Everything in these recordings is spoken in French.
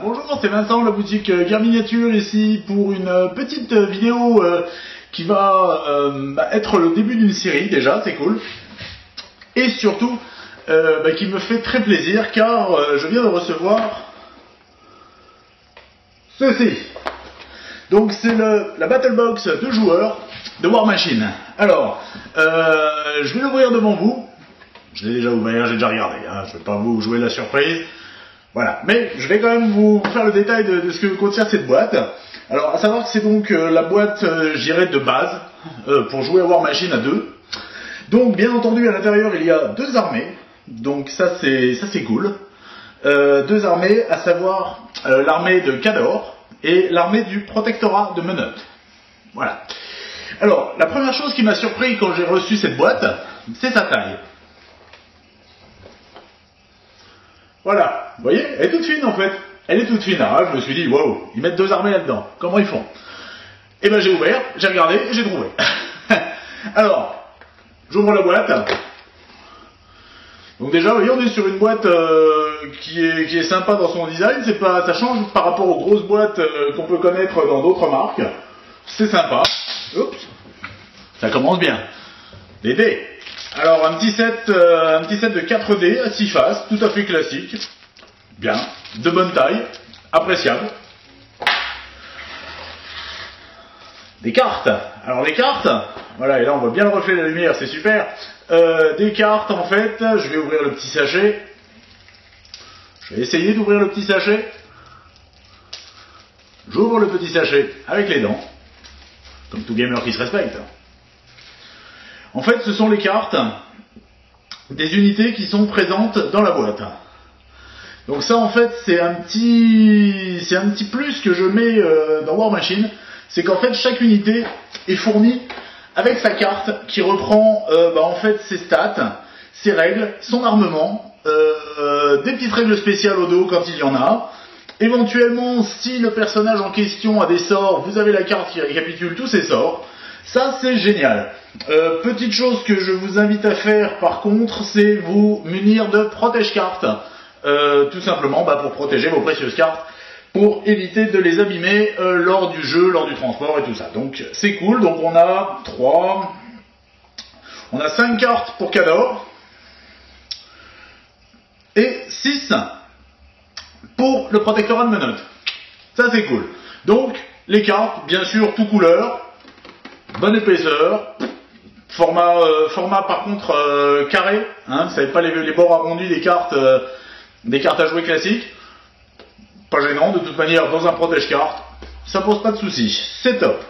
Bonjour, c'est Vincent, la boutique Guerre Miniature ici pour une petite vidéo qui va être le début d'une série déjà, c'est cool. Et surtout, qui me fait très plaisir car je viens de recevoir ceci. Donc c'est la Battle Box de joueurs de War Machine. Alors, je vais l'ouvrir devant vous. Je l'ai déjà ouvert, j'ai déjà regardé, hein. Je ne vais pas vous jouer la surprise. Voilà, mais je vais quand même vous faire le détail de ce que contient cette boîte. Alors, à savoir que c'est donc la boîte, j'irais, de base, pour jouer à War Machine à deux. Donc, bien entendu, à l'intérieur, il y a deux armées. Donc, ça c'est cool. Deux armées, à savoir l'armée de Khador et l'armée du protectorat de Menottes. Voilà. Alors, la première chose qui m'a surpris quand j'ai reçu cette boîte, c'est sa taille. Voilà, vous voyez, elle est toute fine en fait. Elle est toute fine. Alors je me suis dit, waouh, ils mettent deux armées là-dedans. Comment ils font? Et ben j'ai ouvert, j'ai regardé et j'ai trouvé. Alors, j'ouvre la boîte. Donc déjà, vous voyez, on est sur une boîte qui est sympa dans son design. C'est pas, ça change par rapport aux grosses boîtes qu'on peut connaître dans d'autres marques. C'est sympa. Oups, ça commence bien. Les dés. Alors un petit set de 4 dés à 6 faces, tout à fait classique, bien, de bonne taille, appréciable. Des cartes. Alors les cartes, voilà, et là on voit bien le reflet de la lumière, c'est super. Des cartes en fait, je vais ouvrir le petit sachet. Je vais essayer d'ouvrir le petit sachet. J'ouvre le petit sachet avec les dents, comme tout gamer qui se respecte. En fait, ce sont les cartes des unités qui sont présentes dans la boîte. Donc ça, en fait, c'est un petit plus que je mets dans War Machine. C'est qu'en fait, chaque unité est fournie avec sa carte qui reprend en fait ses stats, ses règles, son armement, des petites règles spéciales au dos quand il y en a. Éventuellement, si le personnage en question a des sorts, vous avez la carte qui récapitule tous ses sorts. Ça, c'est génial. Petite chose que je vous invite à faire, par contre, c'est vous munir de protège-cartes. Tout simplement pour protéger vos précieuses cartes, pour éviter de les abîmer lors du jeu, lors du transport et tout ça. Donc, c'est cool. Donc, on a 5 cartes pour Khador et 6 pour le protectorat de Menottes. Ça, c'est cool. Donc, les cartes, bien sûr, tout couleur. Bonne épaisseur, format par contre carré, hein, vous savez pas les bords arrondis des cartes à jouer classiques, pas gênant, de toute manière dans un protège-carte, ça pose pas de soucis, c'est top.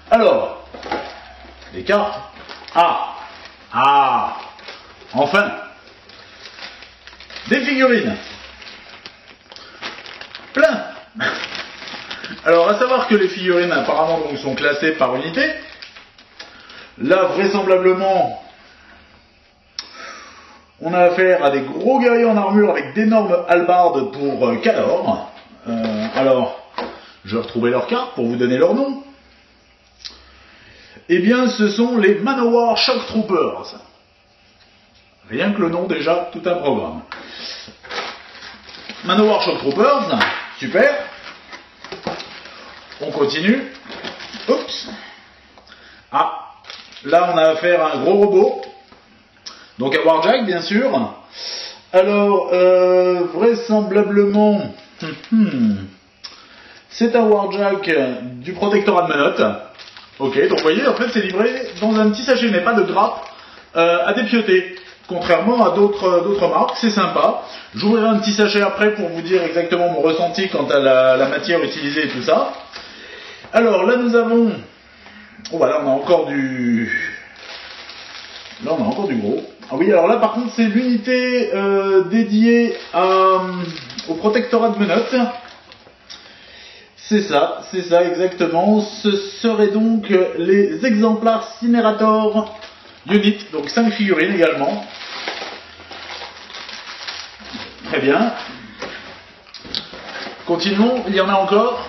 Alors, les cartes, enfin, des figurines, plein. Alors, à savoir que les figurines, apparemment, donc, sont classées par unité. Là, vraisemblablement, on a affaire à des gros guerriers en armure avec d'énormes hallebardes pour Khador. Alors, je vais retrouver leurs cartes pour vous donner leur nom. Eh bien, ce sont les Manowar Shock Troopers. Rien que le nom, déjà, tout un programme. Manowar Shock Troopers, super. On continue. Oups. Là on a affaire à un gros robot. Donc à Warjack bien sûr. Alors vraisemblablement c'est un Warjack du protectorat de Menottes. Ok, donc vous voyez en fait c'est livré dans un petit sachet, mais pas de grappe à dépioter. Contrairement à d'autres marques, c'est sympa. J'ouvrirai un petit sachet après pour vous dire exactement mon ressenti quant à la matière utilisée et tout ça. Alors là nous avons, là on a encore du gros. Ah oui, alors là par contre c'est l'unité dédiée au protectorat de Menottes. C'est ça exactement. Ce seraient donc les exemplaires Cinerator Unit, donc 5 figurines également. Très bien. Continuons, il y en a encore.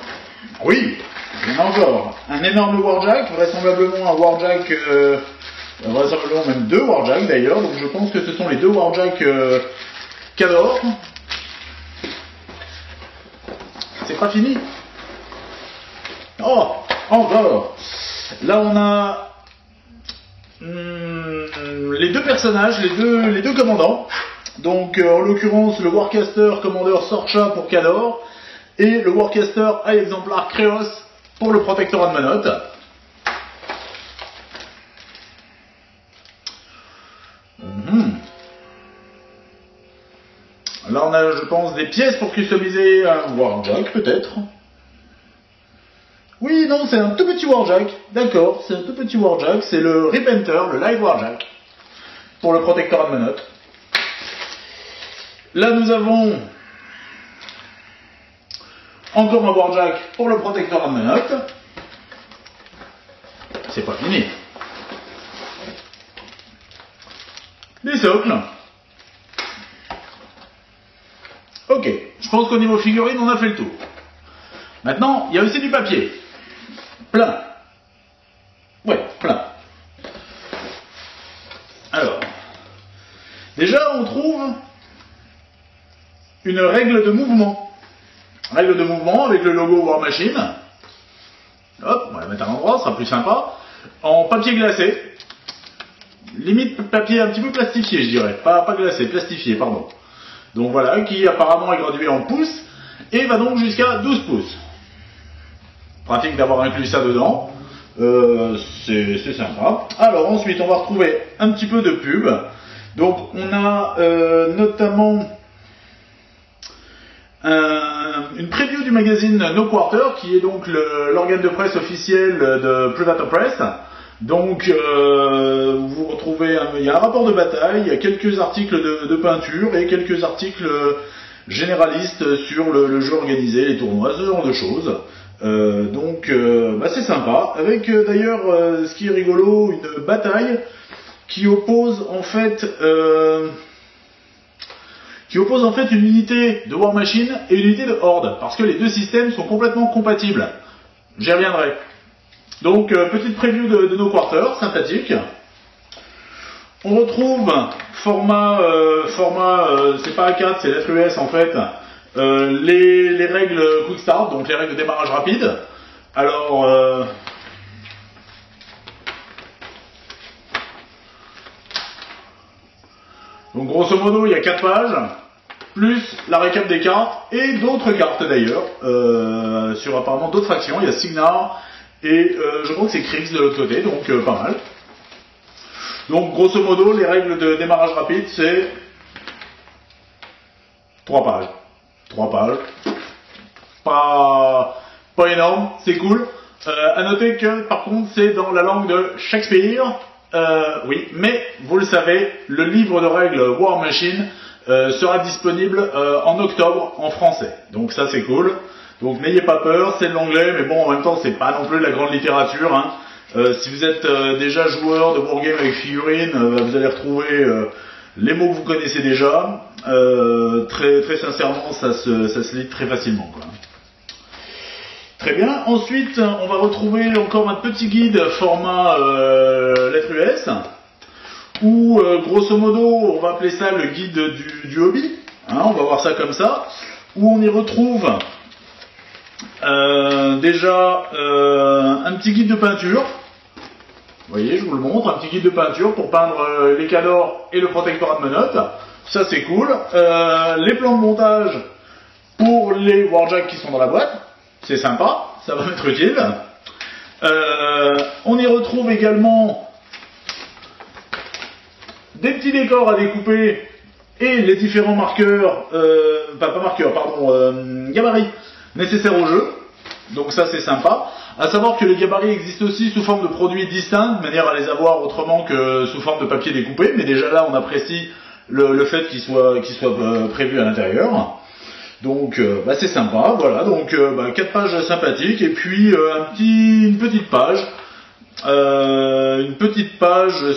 Oui. Il y en a encore un énorme Warjack, vraisemblablement un Warjack, vraisemblablement même 2 Warjack d'ailleurs, donc je pense que ce sont les 2 Warjack Khador. c'est pas fini. Oh, encore. Là, on a les deux personnages, les deux commandants. Donc, en l'occurrence, le Warcaster Commander Sorcha pour Khador et le Warcaster High Exemplar Kreos pour le Protectorat de Menottes. Là, on a, je pense, des pièces pour customiser un Warjack, peut-être. Oui, non, c'est un tout petit Warjack. D'accord, c'est un tout petit Warjack. C'est le Repenter, le Light Warjack, pour le Protectorat de Menottes. Là, nous avons encore un Warjack pour le Protectorat de Menottes. C'est pas fini. Des socles. Ok, je pense qu'au niveau figurine, on a fait le tour. Maintenant, il y a aussi du papier. Plein. Ouais, plein. Alors, déjà, on trouve une règle de mouvement. Règle de mouvement avec le logo War Machine. Hop, on va la mettre à l'endroit, ce sera plus sympa. En papier glacé. Limite papier un petit peu plastifié, je dirais. Pas glacé, plastifié, pardon. Donc voilà, qui apparemment est gradué en pouces et va donc jusqu'à 12 pouces. Pratique d'avoir inclus ça dedans. C'est sympa. Alors ensuite, on va retrouver un petit peu de pub. Donc on a notamment une preview du magazine No Quarter, qui est donc l'organe de presse officiel de Predator Press. Donc vous retrouvez, il y a un rapport de bataille, il y a quelques articles de peinture et quelques articles généralistes sur le jeu organisé, les tournois, ce genre de choses. Donc c'est sympa, avec d'ailleurs ce qui est rigolo, une bataille qui oppose en fait une unité de War Machine et une unité de Horde, parce que les deux systèmes sont complètement compatibles. J'y reviendrai. Donc, petite preview de nos quarters, sympathique. On retrouve format c'est pas A4, c'est lettre US en fait, les règles Quick Start, donc les règles de démarrage rapide. Alors, donc grosso modo, il y a 4 pages, plus la récap des cartes, et d'autres cartes d'ailleurs, sur apparemment d'autres factions. Il y a Signar, et je crois que c'est Krix de l'autre côté, donc pas mal. Donc grosso modo, les règles de démarrage rapide, c'est 3 pages. 3 pages. Pas énorme, c'est cool. À noter que par contre c'est dans la langue de Shakespeare. Oui, mais vous le savez, le livre de règles War Machine sera disponible en octobre en français. Donc ça c'est cool. Donc n'ayez pas peur, c'est de l'anglais, mais bon, en même temps, c'est pas non plus de la grande littérature. Hein. Si vous êtes déjà joueur de wargame avec figurines, vous allez retrouver les mots que vous connaissez déjà. Très sincèrement, ça se lit très facilement, quoi. Très bien. Ensuite, on va retrouver encore un petit guide format lettre US, où grosso modo, on va appeler ça le guide du hobby. Hein, on va voir ça comme ça, où on y retrouve déjà un petit guide de peinture. Vous voyez, je vous le montre, un petit guide de peinture pour peindre les Khador et le Protectorat de Menottes. Ça c'est cool. Les plans de montage pour les Warjacks qui sont dans la boîte. C'est sympa, ça va m'être utile. On y retrouve également des petits décors à découper et les différents marqueurs, gabarits nécessaires au jeu. Donc ça c'est sympa. À savoir que les gabarits existent aussi sous forme de produits distincts, de manière à les avoir autrement que sous forme de papier découpé, mais déjà là on apprécie le fait qu'ils soient prévus à l'intérieur. Donc c'est sympa, voilà, donc 4 pages sympathiques, et puis une petite page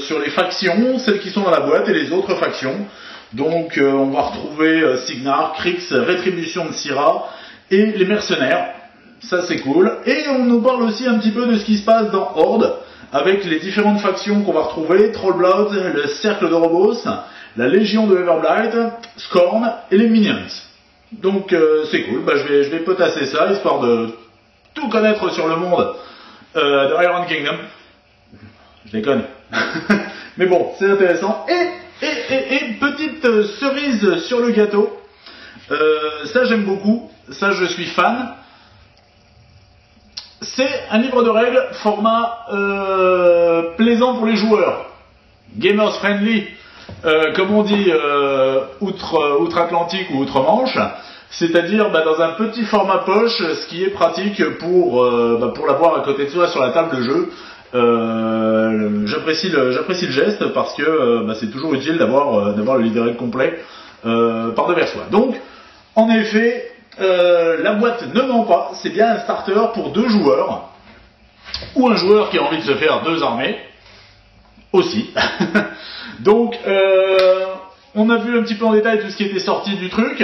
sur les factions, celles qui sont dans la boîte, et les autres factions. Donc on va retrouver Signar, Krix, Rétribution de Syrah, et les mercenaires. Ça c'est cool. Et on nous parle aussi un petit peu de ce qui se passe dans Horde, avec les différentes factions qu'on va retrouver, Trollblood, le Cercle de Robos, la Légion de Everblight, Scorn et les Minions. Donc c'est cool, je vais potasser ça, histoire de tout connaître sur le monde de Iron Kingdom. Je déconne. Mais bon, c'est intéressant. Et petite cerise sur le gâteau. Ça j'aime beaucoup, ça je suis fan. C'est un livre de règles format plaisant pour les joueurs. Gamers friendly, comme on dit outre-Atlantique ou outre-Manche. C'est-à-dire dans un petit format poche, ce qui est pratique pour l'avoir à côté de soi sur la table de jeu. J'apprécie le geste parce que c'est toujours utile d'avoir le livre de règles complet par devers soi. Donc, en effet, la boîte ne ment pas, c'est bien un starter pour 2 joueurs, ou un joueur qui a envie de se faire 2 armées, aussi. Donc, on a vu un petit peu en détail tout ce qui était sorti du truc.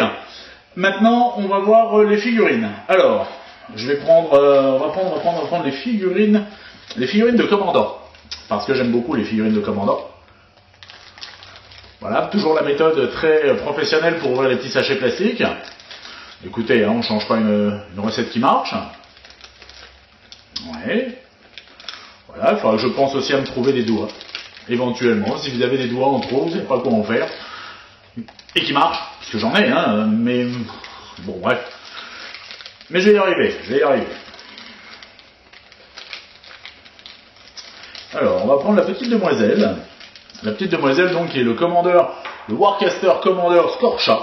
Maintenant, on va voir les figurines. Alors, on va prendre les figurines de Commandant, parce que j'aime beaucoup les figurines de Commandant. Voilà, toujours la méthode très professionnelle pour ouvrir les petits sachets plastiques. Écoutez, on ne change pas une recette qui marche. Ouais. Voilà, je pense aussi à me trouver des doigts. Éventuellement, si vous avez des doigts en trop, vous ne savez pas quoi en faire. Et qui marchent, parce que j'en ai, mais... Bon, bref. Mais je vais y arriver. Alors, on va prendre la petite demoiselle. La petite demoiselle, donc, qui est le Warcaster Commander Scorcha,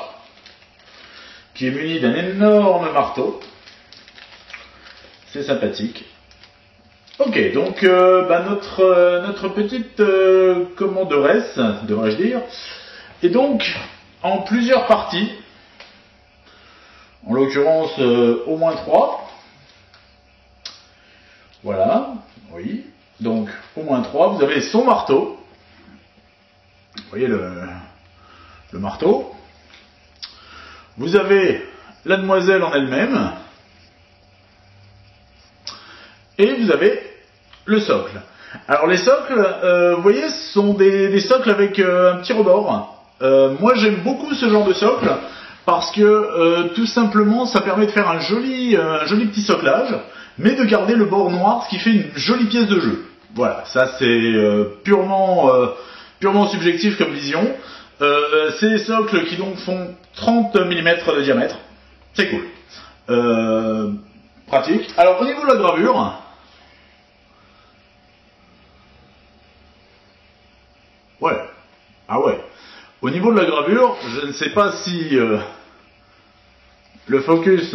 qui est muni d'un énorme marteau. C'est sympathique. Ok, donc notre petite commanderesse, devrais-je dire, est donc en plusieurs parties, en l'occurrence au moins 3. Voilà, oui, donc au moins 3, vous avez son marteau, vous voyez le marteau, vous avez la demoiselle en elle-même, et vous avez le socle. Alors les socles, vous voyez, ce sont des socles avec un petit rebord. Moi j'aime beaucoup ce genre de socle parce que tout simplement ça permet de faire un joli petit soclage, mais de garder le bord noir, ce qui fait une jolie pièce de jeu. Voilà, ça c'est purement subjectif comme vision. C'est des socles qui donc font 30 mm de diamètre. C'est cool. Pratique. Alors au niveau de la gravure, ouais. Ah ouais. Au niveau de la gravure, je ne sais pas si le focus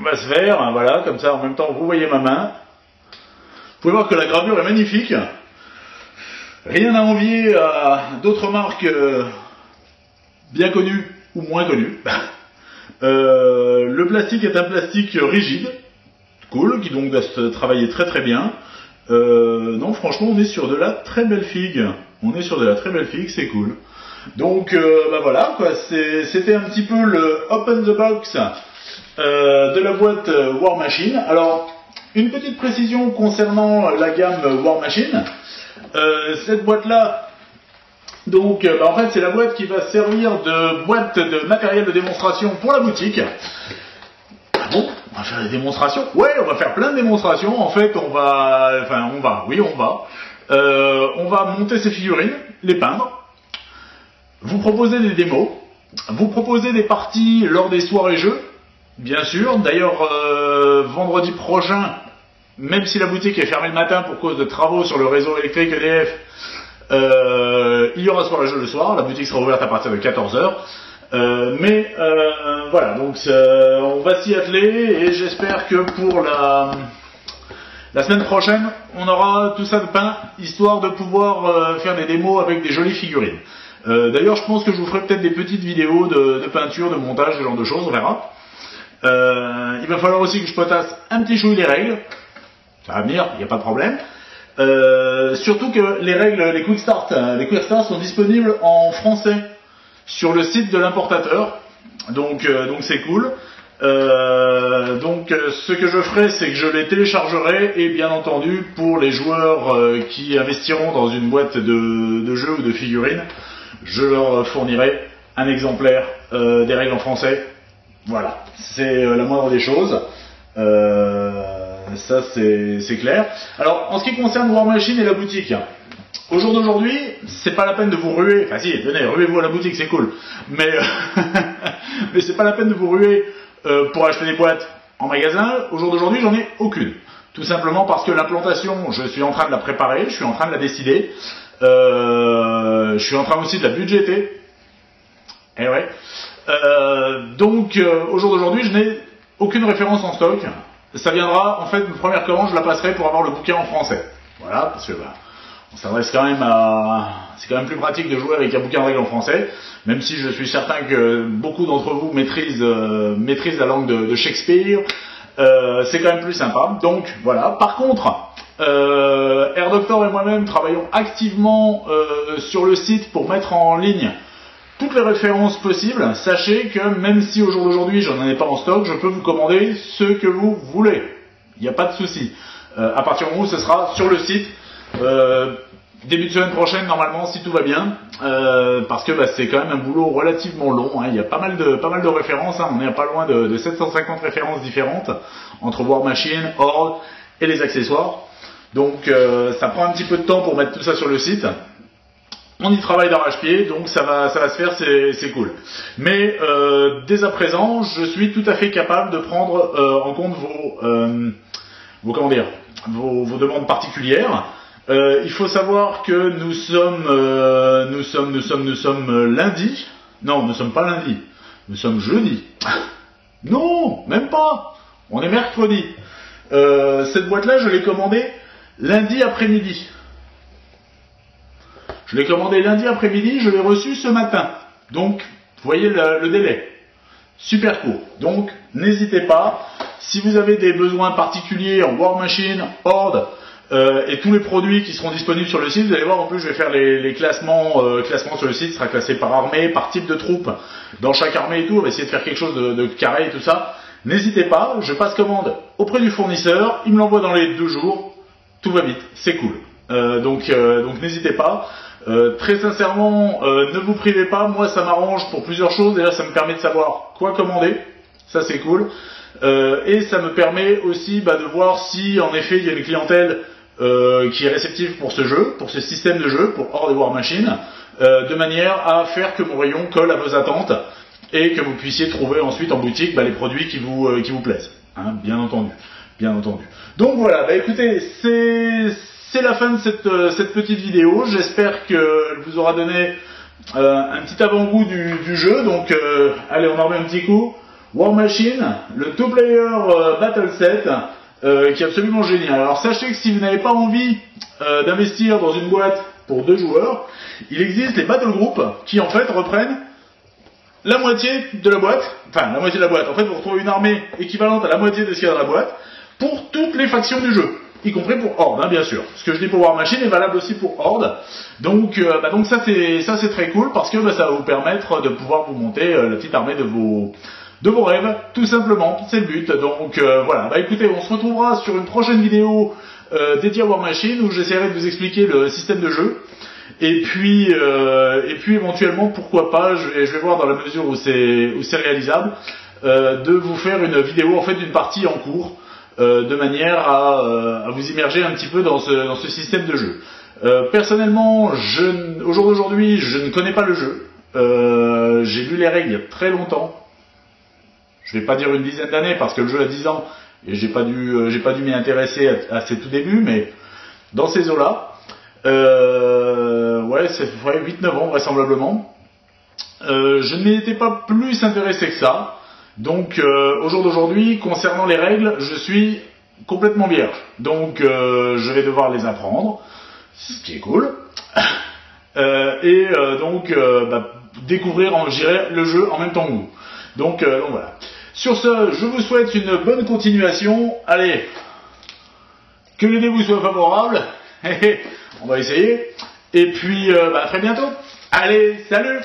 va se faire, voilà, comme ça en même temps vous voyez ma main. Vous pouvez voir que la gravure est magnifique. Rien à envier à d'autres marques bien connues ou moins connues. Le plastique est un plastique rigide, cool, qui donc doit se travailler très très bien. Non, franchement, on est sur de la très belle figue. C'est cool. Donc, voilà, quoi. C'était un petit peu le open the box de la boîte War Machine. Alors, une petite précision concernant la gamme War Machine. Cette boîte-là, donc, en fait, c'est la boîte qui va servir de boîte de matériel de démonstration pour la boutique. Bon, on va faire des démonstrations. Ouais, on va faire plein de démonstrations. En fait, on va monter ces figurines, les peindre, vous proposer des démos, vous proposer des parties lors des soirées jeux, bien sûr. D'ailleurs, vendredi prochain, même si la boutique est fermée le matin pour cause de travaux sur le réseau électrique EDF, il y aura soirée jeux le soir. La boutique sera ouverte à partir de 14h. Voilà, donc on va s'y atteler et j'espère que pour la semaine prochaine, on aura tout ça de peint, histoire de pouvoir faire des démos avec des jolies figurines. D'ailleurs, je pense que je vous ferai peut-être des petites vidéos de peinture, de montage, ce genre de choses, on verra. Il va falloir aussi que je potasse un petit chouille les règles. Ça va venir, il n'y a pas de problème. Surtout que les règles, les quick start sont disponibles en français sur le site de l'importateur, donc c'est cool. Ce que je ferai, c'est que je les téléchargerai et bien entendu pour les joueurs qui investiront dans une boîte de jeux ou de figurines, je leur fournirai un exemplaire des règles en français. Voilà, c'est la moindre des choses. Ça c'est clair. Alors en ce qui concerne War Machine et la boutique, au jour d'aujourd'hui, c'est pas la peine de vous ruer. Enfin si, venez, ruez-vous à la boutique, c'est cool. Mais mais c'est pas la peine de vous ruer pour acheter des boîtes en magasin. Au jour d'aujourd'hui, j'en ai aucune. Tout simplement parce que l'implantation, je suis en train de la préparer, je suis en train de la décider. Je suis en train aussi de la budgéter. Eh ouais. Donc au jour d'aujourd'hui, je n'ai aucune référence en stock. Ça viendra, en fait, ma première commande, je la passerai pour avoir le bouquin en français. Voilà, parce que on s'adresse quand même à... C'est quand même plus pratique de jouer avec un bouquin de règles en français, même si je suis certain que beaucoup d'entre vous maîtrisent la langue de Shakespeare. C'est quand même plus sympa. Donc voilà. Par contre, Air Doctor et moi-même travaillons activement sur le site pour mettre en ligne toutes les références possibles. Sachez que même si au jour d'aujourd'hui j'en ai pas en stock, je peux vous commander ce que vous voulez. Il n'y a pas de souci. À partir du moment où ce sera sur le site, début de semaine prochaine normalement, si tout va bien, parce que c'est quand même un boulot relativement long. Hein. Il y a pas mal de références. Hein. On est pas loin de 750 références différentes entre War Machine, Horde et les accessoires. Donc ça prend un petit peu de temps pour mettre tout ça sur le site. On y travaille d'arrache-pied, donc ça va se faire, c'est cool. Mais dès à présent, je suis tout à fait capable de prendre en compte vos demandes particulières. Il faut savoir que nous sommes lundi. Non, nous sommes pas lundi. Nous sommes jeudi. Non, même pas. On est mercredi. Cette boîte-là, je l'ai commandée lundi après-midi. Je l'ai commandé lundi après-midi, je l'ai reçu ce matin. Donc, vous voyez le délai. Super court. Donc, n'hésitez pas. Si vous avez des besoins particuliers en War Machine, Horde, et tous les produits qui seront disponibles sur le site, vous allez voir, en plus, je vais faire les classements sur le site. Ce sera classé par armée, par type de troupe. Dans chaque armée et tout, on va essayer de faire quelque chose de carré et tout ça. N'hésitez pas, je passe commande auprès du fournisseur. Il me l'envoie dans les 2 jours. Tout va vite. C'est cool. Donc n'hésitez pas. Très sincèrement, ne vous privez pas. Moi, ça m'arrange pour plusieurs choses. Déjà, ça me permet de savoir quoi commander. Ça, c'est cool. Et ça me permet aussi de voir si, en effet, il y a une clientèle qui est réceptive pour ce jeu, pour ce système de jeu, pour Horde et War Machine, de manière à faire que mon rayon colle à vos attentes et que vous puissiez trouver ensuite en boutique les produits qui vous plaisent. Hein, bien entendu. Bien entendu. Donc voilà, écoutez, c'est la fin de cette petite vidéo. J'espère qu'elle vous aura donné un petit avant-goût du jeu. Donc, allez, on en remet un petit coup. War Machine, le 2-player Battle Set, qui est absolument génial. Alors, sachez que si vous n'avez pas envie d'investir dans une boîte pour 2 joueurs, il existe les Battle Groups qui, en fait, reprennent la moitié de la boîte. Enfin, la moitié de la boîte. En fait, vous retrouvez une armée équivalente à la moitié de ce qu'il y a dans la boîte pour toutes les factions du jeu. Y compris pour Horde, hein, bien sûr. Ce que je dis pour War Machine est valable aussi pour Horde. Donc ça c'est très cool parce que ça va vous permettre de pouvoir vous monter la petite armée de vos rêves, tout simplement. C'est le but. Donc voilà. Écoutez, on se retrouvera sur une prochaine vidéo dédiée à War Machine où j'essaierai de vous expliquer le système de jeu. Et puis éventuellement, pourquoi pas, je vais voir dans la mesure où c'est réalisable, de vous faire une vidéo en fait d'une partie en cours. De manière à vous immerger un petit peu dans ce système de jeu. Personnellement, au jour d'aujourd'hui, je ne connais pas le jeu. J'ai lu les règles il y a très longtemps. Je vais pas dire une dizaine d'années parce que le jeu a 10 ans et j'ai pas dû m'y intéresser à ses tout débuts, mais dans ces eaux-là, c'est 8-9 ans vraisemblablement. Je ne m'y étais pas plus intéressé que ça. Donc, au jour d'aujourd'hui, concernant les règles, je suis complètement vierge. Donc, je vais devoir les apprendre, ce qui est cool. Découvrir, le jeu en même temps que vous. Donc voilà. Sur ce, je vous souhaite une bonne continuation. Allez, que les dés vous soient favorables. On va essayer. Et puis, à très bientôt. Allez, salut!